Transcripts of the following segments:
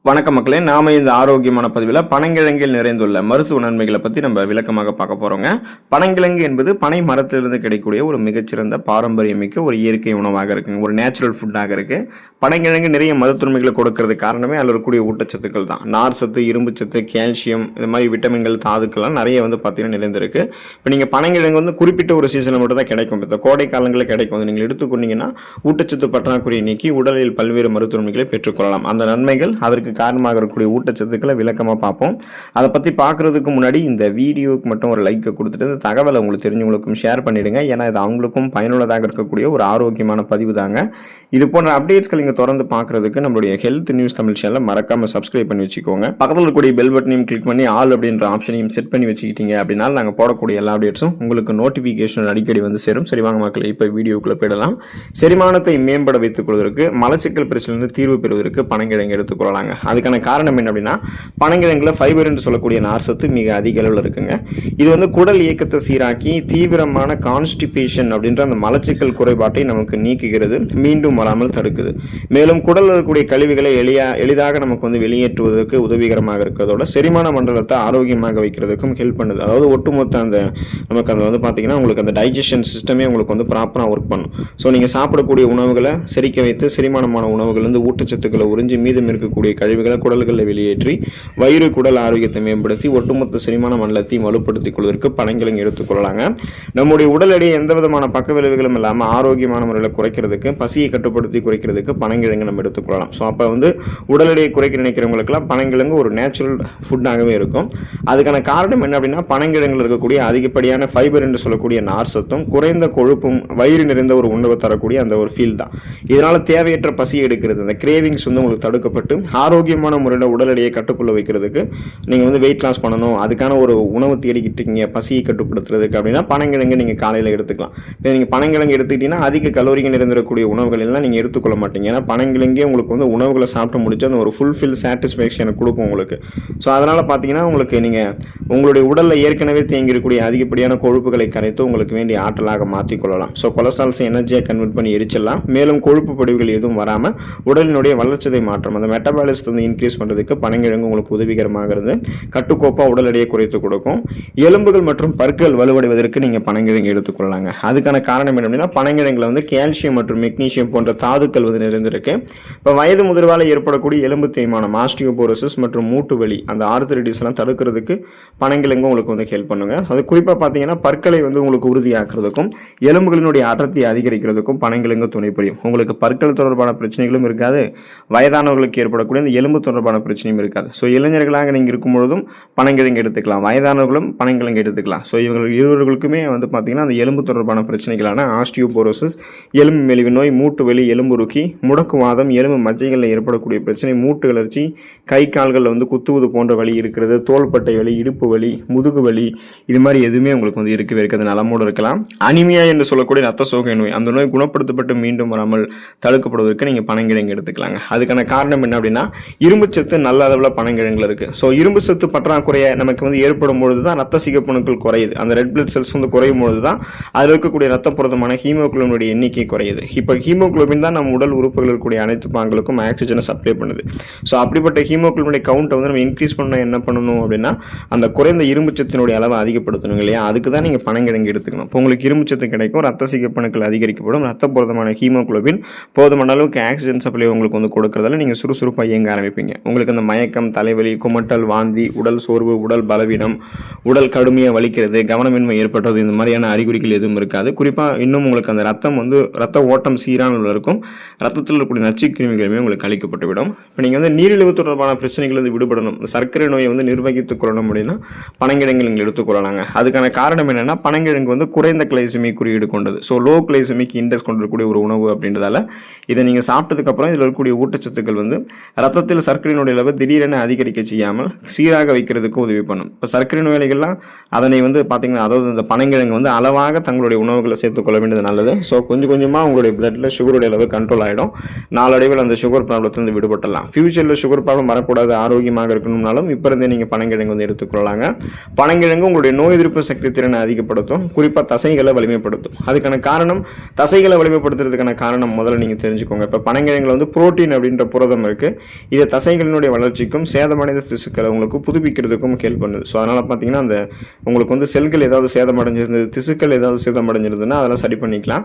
வணக்க மக்களே, நாம இந்த ஆரோக்கியமான பதிவில் பனங்கிழங்கில் நிறைந்துள்ள மருத்துவ நன்மைகளை பற்றி நம்ம விளக்கமாக பார்க்க போகிறோங்க. பனங்கிழங்கு என்பது பனை மரத்திலிருந்து கிடைக்கக்கூடிய ஒரு மிகச்சிறந்த பாரம்பரியமிக்க ஒரு இயற்கை உணவாக இருக்குங்க, ஒரு நேச்சுரல் ஃபுட்டாக இருக்குது. பனங்கிழங்கு நிறைய மருத்துவமைகளை கொடுக்கறது காரணமே அதில் இருக்கக்கூடிய ஊட்டச்சத்துக்கள் தான். நார் சத்து, இரும்பு சத்து, கால்சியம், இந்த மாதிரி விட்டமின்கள், தாதுக்கள்லாம் நிறைய பார்த்தீங்கன்னா நிறைந்திருக்கு. இப்போ நீங்கள் பனங்கிழங்கு குறிப்பிட்ட ஒரு சீசனில் மட்டும் தான் கிடைக்கும். இப்போ கோடை காலங்களில் கிடைக்கும். நீங்கள் எடுத்துக்கொண்டீங்கன்னா ஊட்டச்சத்து பற்றாக்குறையை நீக்கி உடலில் பல்வேறு மருத்துவமைகளை பெற்றுக்கொள்ளலாம். அந்த நன்மைகள் அதற்கு காரணமாக இருக்கக்கூடிய ஊட்டச்சத்துக்களை விளக்கமாக பார்ப்போம். அதை பற்றி பார்க்குறதுக்கு முன்னாடி இந்த வீடியோவுக்கு மட்டும் ஒரு லைக்கை கொடுத்துட்டு இந்த தகவலை உங்களுக்கு தெரிஞ்சவங்களுக்கும் ஷேர் பண்ணிவிடுங்க. ஏன்னா இது அவங்களுக்கும் பயனுள்ளதாக இருக்கக்கூடிய ஒரு ஆரோக்கியமான பதிவு தாங்க. இது போன்ற அப்டேட்ஸ்கள் நீங்கள் தொடர்ந்து பார்க்குறதுக்கு நம்மளுடைய ஹெல்த் நியூஸ் தமிழ் சேனலை மறக்காமல் சப்ஸ்கிரைப் பண்ணி வச்சுக்கோங்க. பக்கத்தில் இருக்கக்கூடிய பெல் பட்டனையும் கிளிக் பண்ணி ஆல் அப்படின்ற ஆப்ஷனையும் செட் பண்ணி வச்சுக்கிட்டீங்க அப்படின்னா நாங்கள் போடக்கூடிய எல்லா அப்டேட்ஸும் உங்களுக்கு நோட்டிஃபிகேஷன் அடிக்கடி சேரும். சரி வாங்க மக்கள், இப்போ வீடியோக்குள்ளே போயிடலாம். செரிமானத்தை மேம்பட வைத்துக் கொள்வதற்கு, மலச்சிக்கல் பிரச்சனையிலிருந்து தீர்வு பெறுவதற்கு பனங்கிழங்கு எடுத்துக்கொள்ளலாங்க. அதுக்கான காரணம் என்ன அப்படின்னா, பனங்கிழங்குல ஃபைபர் என்று சொல்லக்கூடிய நார்சத்து மிக அதிக அளவில் இருக்குங்க. இது குடல் இயக்கத்தை சீராக்கி தீவிரமான கான்ஸ்டிபேஷன் அப்படின்ற அந்த மலச்சிக்கல் குறைபாட்டை நமக்கு நீக்குகிறது, மீண்டும் வராமல் தடுக்குது. மேலும் குடலில் இருக்கக்கூடிய கழிவுகளை எளிதாக நமக்கு வெளியேற்றுவதற்கு உதவிகரமாக இருக்கிறதோட செரிமான மண்டலத்தை ஆரோக்கியமாக வைக்கிறதுக்கும் ஹெல்ப் பண்ணுது. அதாவது ஒட்டுமொத்த அந்த நமக்கு அந்த பார்த்தீங்கன்னா உங்களுக்கு அந்த டைஜஷன் சிஸ்டமே உங்களுக்கு ப்ராப்பராக ஒர்க் பண்ணும். ஸோ நீங்கள் சாப்பிடக்கூடிய உணவுகளை செரிக்க வைத்து செரிமானமான உணவுகள் ஊட்டச்சத்துக்களை உறிஞ்சி மீதம் இருக்கக்கூடிய கழிவுகளை குடல்களில் வெளியேற்றி வயிறு குடல் ஆரோக்கியத்தை மேம்படுத்தி ஒட்டுமொத்த செரிமான மண்டலத்தையும் வலுப்படுத்திக் கொள்வதற்கு பனங்கிழங்கு எடுத்துக்கொள்ளலாங்க. நம்முடைய உடல் எடையை எந்த விதமான பக்க விளைவுகளும் இல்லாமல் ஆரோக்கியமான முறையில் குறைக்கிறதுக்கு, பசியை கட்டுப்படுத்தி குறைக்கிறதுக்கு பனங்கிழங்கு நம்ம எடுத்துக்கொள்ளலாம். ஸோ அப்போ உடல் எடையை குறைக்க நினைக்கிறவங்களுக்குலாம் பனங்கிழங்கு ஒரு நேச்சுரல் ஃபுட்டாகவே இருக்கும். அதுக்கான காரணம் என்ன அப்படின்னா, பனங்கிழங்கில் இருக்கக்கூடிய அதிகப்படியான ஃபைபர் என்று சொல்லக்கூடிய நார் சத்தும் குறைந்த கொழுப்பும் வயிறு நிறைந்த ஒரு உணவு தரக்கூடிய அந்த ஒரு ஃபீல் தான். இதனால தேவையற்ற பசியை எடுக்கிறது, அந்த கிரேவிங்ஸ் உங்களுக்கு தடுக்கப்பட்டு ஆரோக்கியமான முறையில் உடல் எடையை கட்டுக்குள்ள வைக்கிறதுக்கு, நீங்கள் வெயிட் லாஸ் பண்ணணும், அதுக்கான ஒரு உணவு தேடிக்கிட்டீங்க பசியை கட்டுப்படுத்துறதுக்கு அப்படின்னா பனங்கிழங்கு நீங்கள் காலையில் எடுத்துக்கலாம். இப்போ நீங்கள் பனங்கிழங்கு எடுத்துக்கிட்டீங்கன்னா அதிக கலோரிகள் இருந்திருக்கக்கூடிய உணவுகள் எல்லாம் நீங்கள் எடுத்துக்கொள்ள மாட்டீங்க. ஏன்னா பனங்கிழங்கே உங்களுக்கு உணவுகளை சாப்பிட்டு முடிச்சு அந்த ஒரு ஃபுல்ஃபில் சாட்டிஸ்ஃபேக்ஷனை கொடுக்கும் உங்களுக்கு. ஸோ அதனால் பார்த்தீங்கன்னா உங்களுக்கு நீங்கள் உங்களுடைய உடலில் ஏற்கனவே தேங்கியிருக்கக்கூடிய அதிகப்படியான கொழுப்புகளை கரைத்து உங்களுக்கு வேண்டிய ஆற்றலாக மாற்றிக்கொள்ளலாம். ஸோ கொலஸ்ட்ரால்ஸை எனர்ஜியாக கன்வெர்ட் பண்ணி எரிச்சிடலாம். மேலும் கொழுப்பு படிவுகள் எதுவும் வராமல் உடலினுடைய வளர்ச்சிதை மாற்றம், அந்த மெட்டபாலிசத்தை இன்க்ரீஸ் பண்ணுறதுக்கு பனங்கிழங்கு உங்களுக்கு உதவிகரமாக இருந்து கட்டுக்கோப்பாக உடல் எடையை குறைத்து கொடுக்கும். எலும்புகள் மற்றும் பற்கள் வலுவடைவதற்கு நீங்கள் பனங்கிழங்கு எடுத்துக்கொள்ளலாங்க. அதுக்கான காரணம் என்ன அப்படின்னா, பனங்கிழங்குல கால்சியம் மற்றும் மெக்னீசியம் போன்ற தாதுக்கள் நிறைந்திருக்கு. இப்போ வயது முதிர்வால் ஏற்படக்கூடிய எலும்பு தேய்மானம், ஆஸ்டியோபோரோசிஸ் மற்றும் மூட்டு வலி, அந்த ஆர்த்தரைட்டிஸ் எல்லாம் தடுக்கிறதுக்கு பனங்கிழங்கு உங்களுக்கு ஹெல்ப் பண்ணுங்க. அது குறிப்பாக பார்த்தீங்கன்னா பற்களை உங்களுக்கு உறுதியாக்குறதுக்கும் எலும்புகளினுடைய அடர்த்தி அதிகரிக்கிறதுக்கும் பனங்கிழங்கு துணை புரியும். உங்களுக்கு பற்கள் தொடர்பான பிரச்சனைகளும் இருக்காது, வயதானவர்களுக்கு ஏற்படக்கூடிய இந்த எலும்பு தொடர்பான பிரச்சனையும் இருக்காது. ஸோ இளைஞர்களாக நீங்கள் இருக்கும் பொழுதும் பனங்கிழங்கு எடுத்துக்கலாம், வயதானவர்களும் பனங்கிழங்கு எடுத்துக்கலாம். ஸோ இவர்கள் இருவர்களுக்குமே பார்த்தீங்கன்னா அந்த எலும்பு தொடர்பான பிரச்சனைகளான ஆஸ்டியோபோரோசிஸ், எலும்பு மெலிவு நோய், மூட்டு வலி, எலும்புருக்கி, முடக்குவாதம், எலும்பு மஜ்ஜைகளில் ஏற்படக்கூடிய பிரச்சனை, மூட்டு வளர்ச்சி, கை கால்களில் குத்துவது போன்ற வலி இருக்கிறது, தோள்பட்டை வலி, இடுப்பு வலி, முதுகு வலி, இது மாதிரி எதுவுமே உங்களுக்கு இருக்கவே இருக்காது, நலமோடு இருக்கலாம். அனிமியா என்று சொல்லக்கூடிய ரத்த சோகை நோய், அந்த நோய் குணப்படுத்தப்பட்டு மீண்டும் வராமல் தடுக்கப்படுவதற்கு நீங்கள் பனங்கிழங்கு எடுத்துக்கலாங்க. அதுக்கான காரணம் என்ன அப்படின்னா, இரும்பு சத்து நல்ல அளவில் பனங்கிழங்குல இருக்கு. ஸோ இரும்பு சத்து பற்றாக்குறையை நமக்கு ஏற்படும் பொழுது தான் ரத்த சிகப்பணுக்கள் குறையுது. அந்த ரெட் பிளட் செல்ஸ் குறையும் பொழுது தான் அதில் இருக்கக்கூடிய ரத்த புரதமான ஹீமோகுளோபினுடைய எண்ணிக்கை குறையுது. இப்போ ஹீமோகுளோபின் தான் நம்ம உடல் உறுப்புகள் இருக்கக்கூடிய அனைத்து பாங்களுக்கும் ஆக்சிஜனை சப்ளை பண்ணுது. ஸோ அப்படிப்பட்ட ஹீமோகுளோபினுடைய கவுண்டை நம்ம இன்க்ரீஸ் பண்ண என்ன பண்ணணும் அப்படின்னா, அந்த குறைந்த இரும்பு சத்தினுடைய அளவை அதிகப்படுத்தணும் இல்லையா? அதுக்கு தான் நீங்கள் பனங்கிழங்கு எடுத்துக்கணும். இப்போ உங்களுக்கு இரும்பு சத்து கிடைக்கும், ரத்த சிகப்பணுக்கள் அதிகரிக்கப்படும், ரத்த புரதமான ஹீமோகுளோபின் போதுமான அளவுக்கு ஆக்சிஜன் சப்ளை உங்களுக்கு கொடுக்கறதால நீங்கள் சுறுசுறுப்பாக இயங்க ஆரம்பிப்பீங்க. உங்களுக்கு அந்த மயக்கம், தலைவலி, குமட்டல், வாந்தி, உடல் சோர்வு, உடல் பலவீனம், உடல் கடுமையாக வலிக்கிறது, கவனமின்மை ஏற்பட்டது, இந்த மாதிரியான அறிகுறிகள் எதுவும் இருக்காது. குறிப்பாக இன்னும் உங்களுக்கு அந்த ரத்தம் ரத்த ஓட்டம் சீரான இருக்கும், ரத்தத்தில் இருக்கக்கூடிய நச்சுக்கிருமிகளுமே உங்களுக்கு அளிக்கப்பட்டுவிடும். இப்போ நீங்கள் நீரிழிவு தொடர்பான பிரச்சனைகள் விடுபடணும், சர்க்கரை நோயை நிர்வகித்துக் கொள்ளணும் அப்படின்னா பனங்கிழங்கு நீங்கள் எடுத்துக்கொள்ளலாங்க. அதுக்கான காரணம் என்னன்னா, பனங்கிழங்கு குறைந்த கிளைசெமிக் குறியீடு கொண்டது. ஸோ லோ கிளைசெமிக் இண்டெக்ஸ் கொண்டிருக்கக்கூடிய ஒரு உணவு அப்படின்றதால இதை நீங்கள் சாப்பிட்டதுக்கு அப்புறம் இதில் இருக்கக்கூடிய ஊட்டச்சத்துக்கள் ரத்தத்தில் சர்க்கரையினுடைய அளவு திடீரென அதிகரிக்க செய்யாமல் சீராக வைக்கிறதுக்கு உதவி பண்ணும். இப்போ சர்க்கரை நோயாளிகள்லாம் அதனை பார்த்தீங்கன்னா, அதாவது இந்த பனங்கிழங்கு அளவாக தங்களுடைய உணவுகளை சேர்த்துக்கொள்ள வேண்டியது நல்லது. ஸோ கொஞ்சம் கொஞ்சமாக உங்களுடைய பிளட்டில் சுகருடைய அளவு கண்ட்ரோல் ஆகிடும். நாளடைவில் அந்த சுகர் ப்ராப்ளத்திலிருந்து விடுபட்டலாம். ஃபியூச்சரில் சுகர் ப்ராப்ளம் வரக்கூடாது, ஆரோக்கியமாக இருக்கணும்னாலும் இப்போ இருந்தே நீங்கள் பனங்கிழங்கு எடுத்துக்கொள்ளலாங்க. பனங்கிழங்கு உங்களுடைய நோய் எதிர்ப்பு சக்தி திறனை அதிகப்படுத்தும், குறிப்பாக தசைகளை வலிமைப்படுத்தும். அதுக்கான காரணம், தசைகளை வலிமைப்படுத்துறதுக்கான காரணம் முதல்ல நீங்கள் தெரிஞ்சுக்கோங்க. இப்போ பனங்கிழங்குல புரோட்டீன் அப்படின்ற புரதம் இருக்குது. இது இது தசைகளினுடைய வளர்ச்சிக்கும் சேதமடைந்த திசுக்களை உங்களுக்கு புதுப்பிக்கிறதுக்கும் ஹெல்ப் பண்ணுது. ஸோ அதனால் பார்த்தீங்கன்னா அந்த உங்களுக்கு வந்து செல்கள் ஏதாவது சேதமடைஞ்சிருந்தது, திசுக்கள் ஏதாவது சேதமடைஞ்சிருந்ததுன்னா அதெல்லாம் சரி பண்ணிக்கலாம்.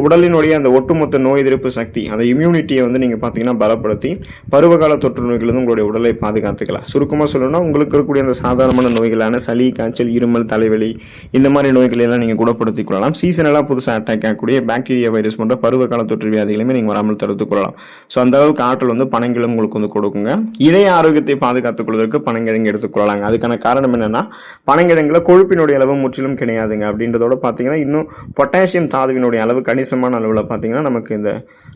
உடலினுடைய அந்த ஒட்டுமொத்த நோய் எதிர்ப்பு சக்தி, அந்த இம்யூனிட்டியை வந்து நீங்கள் பார்த்தீங்கன்னா பலப்படுத்தி பருவகால தொற்று நோய்கள் வந்து உங்களுடைய உடலை பாதுகாத்துக்கலாம். சுருக்கமாக சொல்லணும்னா உங்களுக்கு இருக்கக்கூடிய அந்த சாதாரணமான நோய்களான சளி, காய்ச்சல், இருமல், தலைவலி இந்த மாதிரி நோய்களை எல்லாம் நீங்கள் குணப்படுத்திக் கொள்ளலாம். சீசனலாக புதுசாக அட்டாக் ஆகக்கூடிய பாக்டீரியா, வைரஸ் போன்ற பருவகால தொற்று வியாதிகளையுமே நீங்கள் வராமல் தடுத்துக் கொள்ளலாம். ஸோ அந்த அளவுக்கு ஆற்றல் வந்து பனங்கிழங்கு உங்களுக்கு வந்து கொடுக்குங்க. இதய ஆரோக்கியத்தை பாதுகாத்துக் கொள்வதற்கு பனங்கிழங்கு எடுத்துக்கொள்ளலாங்க. அதுக்கான காரணம் என்னன்னா, பனங்கிழங்குல கொழுப்பினுடைய அளவு முற்றிலும் கிடையாதுங்க. அப்படின்றதோட பார்த்தீங்கன்னா இன்னும் பொட்டாசியம் தாதுவினுடைய அளவு கணிசமான அளவில் பார்த்தீங்கன்னா நமக்கு இந்த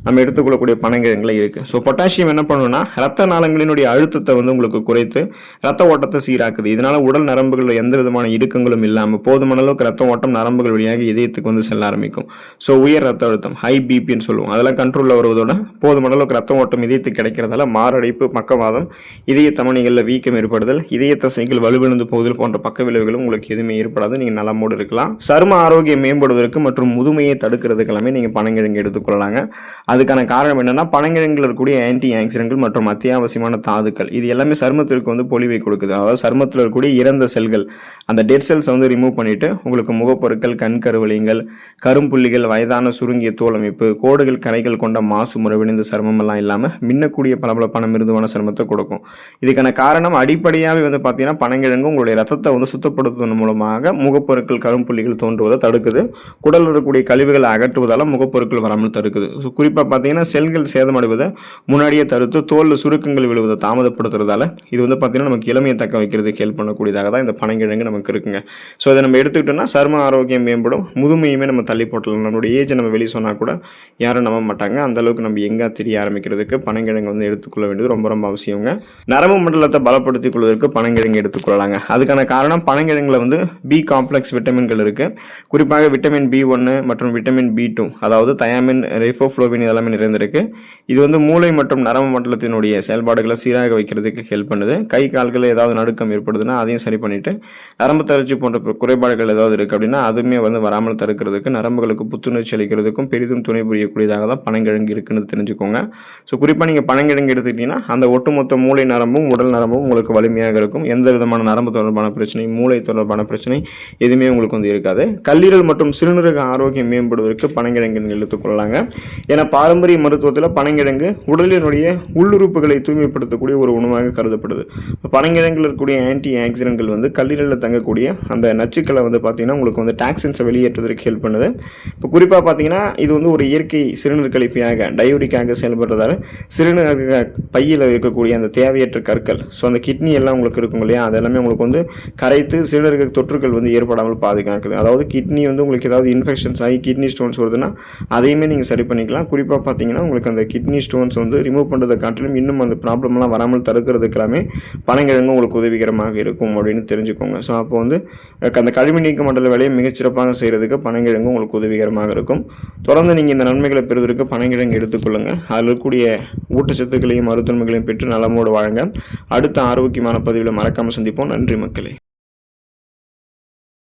நம்ம எடுத்துக்கொள்ளக்கூடிய பனங்கிழங்குல இருக்கு. ஸோ பொட்டாசியம் என்ன பண்ணுன்னா ரத்த நாளங்களினுடைய அழுத்தத்தை வந்து உங்களுக்கு குறைத்து ரத்த ஓட்டத்தை சீராக்குது. இதனால உடல் நரம்புகளில் எந்த விதமான இடுக்கங்களும் இல்லாமல் போதுமான அளவுக்கு ரத்த ஓட்டம் நரம்புகள் வழியாக இதயத்துக்கு வந்து செல்ல ஆரம்பிக்கும். ஸோ உயர் ரத்த அழுத்தம், ஹை பிபின்னு சொல்லுவோம், அதெல்லாம் கண்ட்ரோலில் வருவதோட போதுமான அளவுக்கு ரத்த ஓட்டம் இதயத்துக்கு கிடைக்கிறதால மாரடைப்பு, பக்கவாதம், இதய தமனிகளில் வீக்கம் ஏற்படுதல், இதய தசைகள் வலுவிழந்து போகுதல் போன்ற பக்க விளைவுகளும் உங்களுக்கு எதுவுமே ஏற்படாது. நீங்கள் நலமோடு இருக்கலாம். சரும ஆரோக்கியம் மேம்படுவதற்கு மற்றும் முதுமையை தடுக்கிறதுக்கு எல்லாமே நீங்கள் பனங்கிழங்கு எடுத்துக்கொள்ளலாங்க. அதுக்கான காரணம் என்னன்னா, பனங்கிழங்குல இருக்கக்கூடிய ஆன்டி ஆக்சிடென்ட்கள் மற்றும் அத்தியாவசியமான தாதுக்கள் இது எல்லாமே சருமத்திற்கு வந்து பொலிவை கொடுக்குது. அதாவது சருமத்தில் இருக்கக்கூடிய இறந்த செல்கள், அந்த டெட் செல்ஸ் வந்து ரிமூவ் பண்ணிட்டு உங்களுக்கு முகப்பொருட்கள், கண் கருவலியங்கள், கரும்புள்ளிகள், வயதான சுருங்கிய தோல் அமைப்பு, கோடுகள், கரைகள் கொண்ட மாசு முறைவிழிந்த சருமம் எல்லாம் இல்லாமல் மின்னக்கூடிய பளபளப்பான மிருதுவான சருமத்தை கொடுக்கும். இதுக்கான காரணம் அடிப்படையாகவே வந்து பார்த்தீங்கன்னா பனங்கிழங்கு உங்களுடைய ரத்தத்தை வந்து சுத்தப்படுத்துவதன் மூலமாக முகப்பொருட்கள், கரும்புள்ளிகள் தோன்றுவதை தடுக்குது. குடலில் இருக்கக்கூடிய கழிவுகளை அகற்றுவதால் முகப்பொருட்கள் வராமல் தடுக்குது. குறிப்பாக பார்த்தீங்கன்னா செல்கள் சேதமடைவதை முன்னாடியே தடுத்து தோலில் சுருக்கங்கள் விழுவதை தாமதப்படுத்துறதால இது வந்து பார்த்தீங்கன்னா நமக்கு இளமையை தக்க வைக்கிறதுக்கு ஹெல்ப் பண்ணக்கூடியதாக தான் இந்த பனங்கிழங்கு நமக்கு இருக்குங்க. ஸோ இதை நம்ம எடுத்துக்கிட்டோம்னா சரும ஆரோக்கியம் மேம்படும், முதுமையுமே நம்ம தள்ளி போட்டலாம். நம்மளுடைய ஏஜை நம்ம வெளியே சொன்னால் கூட யாரும் நம்ப மாட்டாங்க. அந்த அளவுக்கு நம்ம எங்கே தெரிய ஆரம்பிக்கிறதுக்கு பனங்கிழங்கு வந்து எடுத்துக்கொள்ள வேண்டியது ரொம்ப ரொம்ப அவசியங்க. நரம்பு மண்டலத்தை பலப்படுத்திக் கொள்வதற்கு பனங்கிழங்கு எடுத்துக்கொள்ளலாங்க. அதுக்கான காரணம் பனங்கிழங்குல வந்து பி காம்ப்ளெக்ஸ் விட்டமின்கள் இருக்கு. குறிப்பாக விட்டமின் B1 மற்றும் விட்டமின் B2, அதாவது தயாமின், ரைபோஃப்ளோவின் இதெல்லாமே நிறைந்திருக்கு. இது வந்து மூளை மற்றும் நரம்பு மண்டலத்தினுடைய செயல்பாடுகளை சீராக வைக்கிறதுக்கு ஹெல்ப் பண்ணுது. கை கால்களில் ஏதாவது நடுக்கம் ஏற்படுதுன்னா அதையும் சரி பண்ணிட்டு நரம்பு தளர்ச்சி போன்ற குறைபாடுகள் ஏதாவது இருக்கு அப்படின்னா அதுவுமே வந்து வராமல் தடுக்கிறதுக்கு, நரம்புகளுக்கு புத்துணர்ச்சி அளிக்கிறதுக்கும் பெரிதும் துணை புரியக்கூடியதாக தான் பனங்கிழங்கு இருக்குன்னு தெரிஞ்சுக்கோங்க. ஸோ குறிப்பாக நீங்கள் பனங்கிழங்கு எடுத்துக்கிட்டீங்கன்னா அந்த ஒட்டுமொத்த மூளை நரம்பும் உடல் நரம்பும் உங்களுக்கு வலிமையாக இருக்கும். எந்த விதமான நரம்பு தொடர்பான பிரச்சனை, மூளை தொடர்பான பிரச்சனை எதுவுமே உங்களுக்கு வந்து இருக்காது. கல்லீரல் மற்றும் சிறுநீரக ஆரோக்கியம் மேம்படுவதற்கு பனங்கிழங்கு எடுத்துக்கொள்ளலாங்க. ஏன்னா பாரம்பரிய மருத்துவத்தில் பனங்கிழங்கு உடலினுடைய உள்ளுறுப்புகளை தூய்மைப்படுத்தக்கூடிய ஒரு உணவாக கருதப்படுது. பனங்கிழங்கில் இருக்கக்கூடிய ஆன்டி ஆக்சிடென்ட்கள் வந்து கல்லீரலில் தங்கக்கூடிய அந்த நச்சுக்களை வந்து பார்த்தீங்கன்னா உங்களுக்கு வந்து டாக்ஸின்ஸை வெளியேற்றுவதற்கு ஹெல்ப் பண்ணுது. இப்போ குறிப்பாக பார்த்தீங்கன்னா இது வந்து ஒரு இயற்கை சிறுநீர் கழிப்பியாக டயோரிக்காக செயல்படுறதால சிறுநீரக பையில் இருக்கக்கூடிய அந்த தேவையற்ற கற்கள், ஸோ அந்த கிட்னி எல்லாம் உங்களுக்கு இருக்கும் இல்லையா, அதெல்லாமே உங்களுக்கு வந்து கரைத்து சிறுநீரக தொற்றுகள் வந்து ஏற்படாமல் பாதுகாக்குது. அதாவது கிட்னி வந்து உங்களுக்கு ஏதாவது இன்ஃபெக்ஷன்ஸ் ஆகி கிட்னி ஸ்டோன்ஸ் வருதுன்னா அதையுமே நீங்கள் சரி பண்ணிக்கலாம். குறிப்பாக பார்த்தீங்கன்னா உங்களுக்கு அந்த கிட்னி ஸ்டோன்ஸ் வந்து ரிமூவ் பண்ணுறதை காட்டிலும் இன்னும் அந்த ப்ராப்ளம்லாம் வராமல் தடுக்கிறதுக்கெல்லாமே பனங்கிழங்கு உங்களுக்கு உதவிகரமாக இருக்கும் அப்படின்னு தெரிஞ்சுக்கோங்க. ஸோ அப்போ வந்து அந்த கழிவு நீக்க மண்டல வேலையை மிகச்சிறப்பாக செய்கிறதுக்கு பனங்கிழங்கு உங்களுக்கு உதவிகரமாக இருக்கும். தொடர்ந்து நீங்கள் இந்த நன்மைகளை பெறுவதற்கு பனங்கிழங்கு எடுத்துக்கொள்ளுங்கள். அதில் இருக்கக்கூடிய ஊட்டச்சத்துக்களையும் மருத்துவங்களையும் பெற்று நலமோடு வாழுங்க. அடுத்த ஆரோக்கியமான பதிவில் மறக்காமல் சந்திப்போம். நன்றி மக்களே.